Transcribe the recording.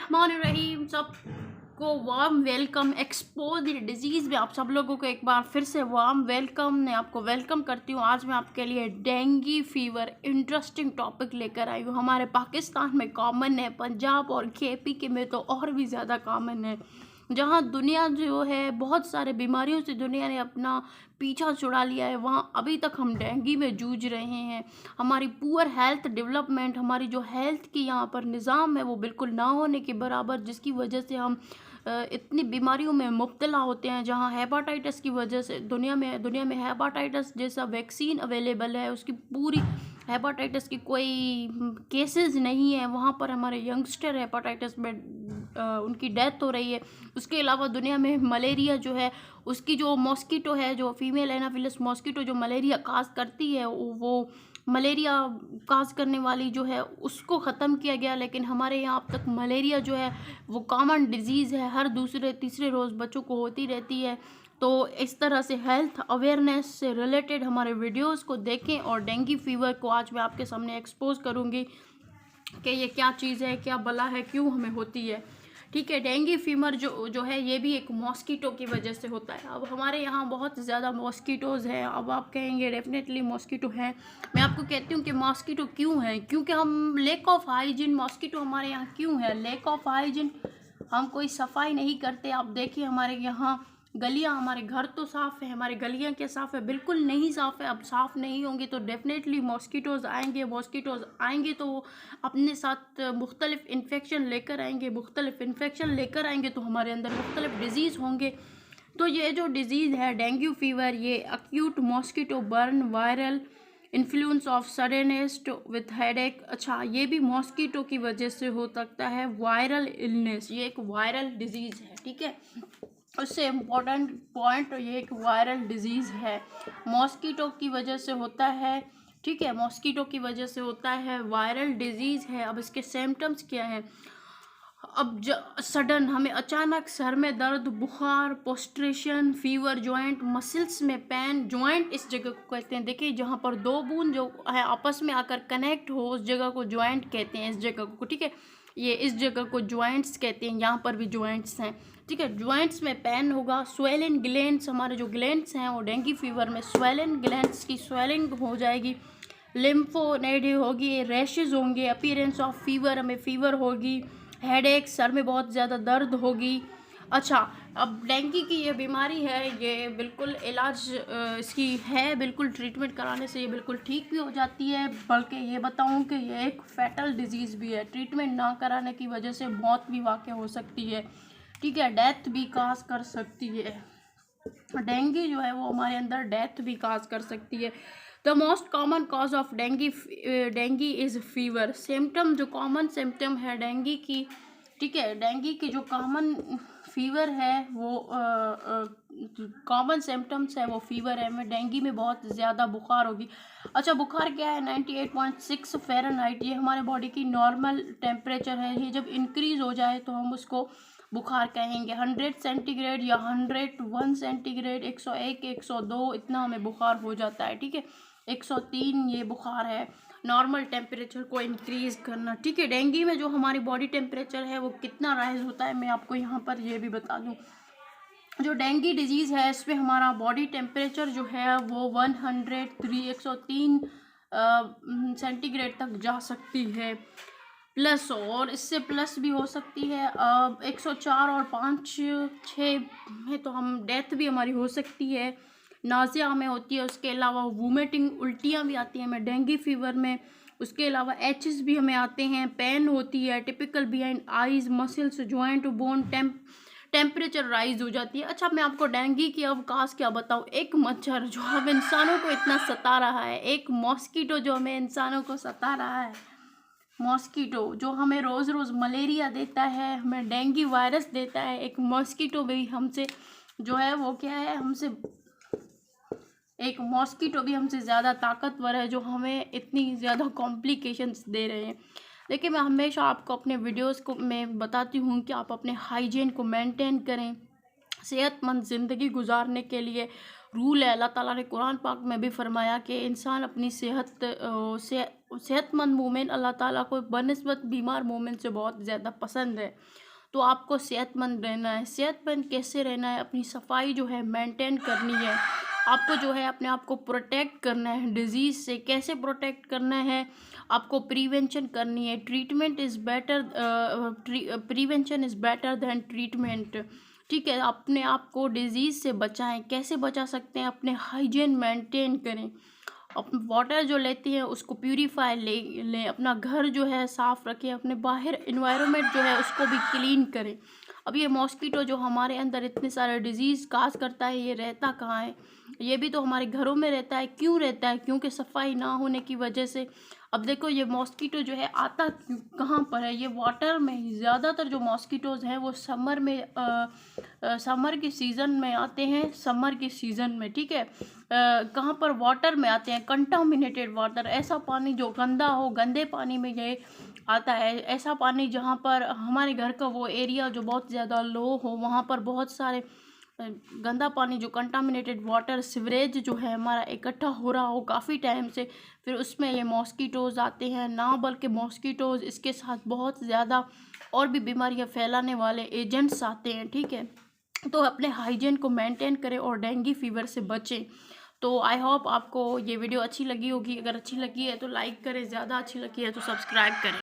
बिस्मिल्लाहिर्रहमानिर्रहीम। सबको warm welcome. Expose the disease में आप सब लोगों को एक बार फिर से वार्म वेलकम। मैं आपको वेलकम करती हूँ। आज मैं आपके लिए डेंगू फीवर इंटरेस्टिंग टॉपिक लेकर आई हूँ। हमारे पाकिस्तान में कॉमन है, पंजाब और केपी के में तो और भी ज़्यादा कॉमन है। जहाँ दुनिया जो है बहुत सारे बीमारियों से दुनिया ने अपना पीछा छुड़ा लिया है, वहाँ अभी तक हम डेंगू में जूझ रहे हैं। हमारी पुअर हेल्थ डेवलपमेंट, हमारी जो हेल्थ की यहाँ पर निज़ाम है वो बिल्कुल ना होने के बराबर, जिसकी वजह से हम इतनी बीमारियों में मुब्तला होते हैं। जहाँ हेपाटाइटिस की वजह से दुनिया में हेपाटाइटिस जैसा वैक्सीन अवेलेबल है, उसकी पूरी हेपाटाइटिस की कोई केसेस नहीं है। वहाँ पर हमारे यंगस्टर हेपाटाइटिस में उनकी डेथ हो रही है। उसके अलावा दुनिया में मलेरिया जो है, उसकी जो मॉस्किटो है, जो फीमेल एनाफिलिस मॉस्किटो जो मलेरिया काज करती है, वो मलेरिया काज करने वाली जो है उसको ख़त्म किया गया। लेकिन हमारे यहाँ अब तक मलेरिया जो है वो कॉमन डिजीज़ है, हर दूसरे तीसरे रोज़ बच्चों को होती रहती है। तो इस तरह से हेल्थ अवेयरनेस से रिलेटेड हमारे वीडियोस को देखें। और डेंगू फीवर को आज मैं आपके सामने एक्सपोज करूँगी कि ये क्या चीज़ है, क्या बला है, क्यों हमें होती है। ठीक है, डेंगू फीवर जो है ये भी एक मॉस्किटो की वजह से होता है। अब हमारे यहाँ बहुत ज़्यादा मॉस्किटोज़ हैं। अब आप कहेंगे डेफिनेटली मॉस्किटो हैं। मैं आपको कहती हूँ कि मॉस्किटो क्यों है, क्योंकि हम लेक ऑफ हाइजीन, मॉस्किटो हमारे यहाँ क्यों है, लेक ऑफ हाइजीन, हम कोई सफाई नहीं करते। आप देखिए हमारे यहाँ गलियाँ, हमारे घर तो साफ़ है, हमारे गलियाँ क्या साफ़ है, बिल्कुल नहीं साफ़ है। अब साफ़ नहीं होंगे तो डेफिनेटली मॉस्किटोज़ आएंगे तो वो अपने साथ मुख्तलिफ इन्फेक्शन लेकर आएंगे तो हमारे अंदर मुख्तलिफ डिजीज़ होंगे। तो ये जो डिज़ीज़ है डेंगू फीवर, ये acute mosquito borne viral influence of suddenest with headache. अच्छा, ये भी मॉस्किटो की वजह से हो सकता है। वायरल इलनेस, ये एक वायरल डिजीज़ है। ठीक है, उससे इम्पोर्टेंट पॉइंट, ये एक वायरल डिजीज़ है, मॉस्किटो की वजह से होता है। ठीक है, मॉस्किटो की वजह से होता है, वायरल डिजीज़ है। अब इसके सिम्टम्स क्या हैं? अब सडन हमें अचानक सर में दर्द, बुखार, पोस्ट्रेशन, फीवर, जॉइंट मसल्स में पेन। जॉइंट इस जगह को कहते हैं, देखिए जहाँ पर दो बूंद जो है आपस में आकर कनेक्ट हो उस जगह को जॉइंट कहते हैं, इस जगह को। ठीक है, ये इस जगह को जॉइंट्स कहते हैं, यहाँ पर भी जॉइंट्स हैं। ठीक है, जॉइंट्स में पेन होगा। स्वेलिंग ग्लैंड्स, हमारे जो ग्लैंड्स हैं वो डेंगू फीवर में स्वेलिंग ग्लैंड्स की स्वेलिंग हो जाएगी। लिम्फोनेडी होगी, रैशेज होंगे, अपीयरेंस ऑफ फीवर, हमें फीवर होगी, हेडेक, सर में बहुत ज़्यादा दर्द होगी। अच्छा, अब डेंगू की ये बीमारी है, ये बिल्कुल इलाज इसकी है, बिल्कुल ट्रीटमेंट कराने से ये बिल्कुल ठीक भी हो जाती है। बल्कि ये बताऊं कि ये एक फैटल डिजीज़ भी है, ट्रीटमेंट ना कराने की वजह से मौत भी वाक़ हो सकती है। ठीक है, डेथ भी काज कर सकती है। डेंगू जो है वो हमारे अंदर डेथ भी काज कर सकती है। The most common cause of dengue is fever. Symptom, जो कॉमन सिम्टम है डेंगू की, ठीक है, डेंगू की जो कॉमन फीवर है वो कॉमन सिम्टम्स है वो फीवर है। में डेंगू में बहुत ज़्यादा बुखार होगी। अच्छा, बुखार क्या है? 98.6 फ़ारेनहाइट, ये हमारे बॉडी की नॉर्मल टेम्परेचर है। ये जब इंक्रीज़ हो जाए तो हम उसको बुखार कहेंगे। 100 सेंटीग्रेड या 101 सेंटीग्रेड, 101, 102 इतना हमें बुखार हो जाता है। ठीक है, 103 ये बुखार है, नॉर्मल टेम्परेचर को इंक्रीज़ करना। ठीक है, डेंगू में जो हमारी बॉडी टेम्परेचर है वो कितना राइज होता है, मैं आपको यहाँ पर ये भी बता दूँ। जो डेंगू डिजीज़ है इसमें हमारा बॉडी टेम्परेचर जो है वो 103 सेंटीग्रेड तक जा सकती है, प्लस, और इससे प्लस भी हो सकती है। 104 और 5-6 में तो हम डेथ भी हमारी हो सकती है, नाज़िया में होती है। उसके अलावा वोमिटिंग, उल्टियाँ भी आती हैं हमें डेंगू फीवर में। उसके अलावा एचेस भी हमें आते हैं, पेन होती है, typical behind eyes, muscles, joint, bone, temperature rise हो जाती है। अच्छा, मैं आपको डेंगू की अवकाश क्या बताऊँ। एक मच्छर जो हम इंसानों को इतना सता रहा है, एक मॉस्किटो जो हमें इंसानों को सता रहा है, मॉस्किटो जो हमें रोज़ रोज़ मलेरिया देता है, हमें डेंगू वायरस देता है, एक मॉस्किटो भी हमसे जो है वो क्या है, हमसे एक मॉस्किटो भी हमसे ज़्यादा ताकतवर है, जो हमें इतनी ज़्यादा कॉम्प्लिकेशंस दे रहे हैं। लेकिन मैं हमेशा आपको अपने वीडियोस को मैं बताती हूँ कि आप अपने हाइजीन को मेंटेन करें। सेहतमंद ज़िंदगी गुजारने के लिए रूल है, अल्लाह ताला ने कुरान पाक में भी फरमाया कि इंसान अपनी सेहत से सेहतमंद मोमेंट अल्लाह ताला को बनिस्बत बीमार मोमेंट से बहुत ज़्यादा पसंद है। तो आपको सेहतमंद रहना है। सेहतमंद कैसे रहना है? अपनी सफाई जो है मेंटेन करनी है। आपको जो है अपने आप को प्रोटेक्ट करना है डिज़ीज़ से। कैसे प्रोटेक्ट करना है? आपको प्रिवेंशन करनी है। Treatment is better, prevention is better than treatment. ठीक है, अपने आप को डिज़ीज़ से बचाएं। कैसे बचा सकते हैं? अपने हाइजीन मेंटेन करें। अपने वाटर जो लेती हैं उसको प्यूरीफाई लें। अपना घर जो है साफ़ रखें। अपने बाहर इन्वायरमेंट जो है उसको भी क्लीन करें। अब ये मॉस्किटो जो हमारे अंदर इतने सारे डिजीज़ काज करता है, ये रहता कहाँ है? ये भी तो हमारे घरों में रहता है। क्यों रहता है? क्योंकि सफाई ना होने की वजह से। अब देखो ये मॉस्किटो जो है आता कहाँ पर है? ये वाटर में ही। ज़्यादातर जो मॉस्किटोज़ हैं वो समर में समर के सीज़न में आते हैं। समर के सीज़न में, ठीक है, कहाँ पर? वाटर में आते हैं। कंटामिनेटेड वाटर, ऐसा पानी जो गंदा हो, गंदे पानी में ये आता है। ऐसा पानी जहाँ पर हमारे घर का वो एरिया जो बहुत ज़्यादा लो हो, वहाँ पर बहुत सारे गंदा पानी जो कंटामिनेटेड वाटर, सीवरेज जो है हमारा इकट्ठा हो रहा हो काफ़ी टाइम से, फिर उसमें ये मॉस्किटोज़ आते हैं। ना बल्कि मॉस्किटोज़, इसके साथ बहुत ज़्यादा और भी बीमारियां फैलाने वाले एजेंट्स आते हैं। ठीक है, तो अपने हाइजीन को मेंटेन करें और डेंगू फीवर से बचें। तो आई होप आपको ये वीडियो अच्छी लगी होगी। अगर अच्छी लगी है तो लाइक करें, ज़्यादा अच्छी लगी है तो सब्सक्राइब करें।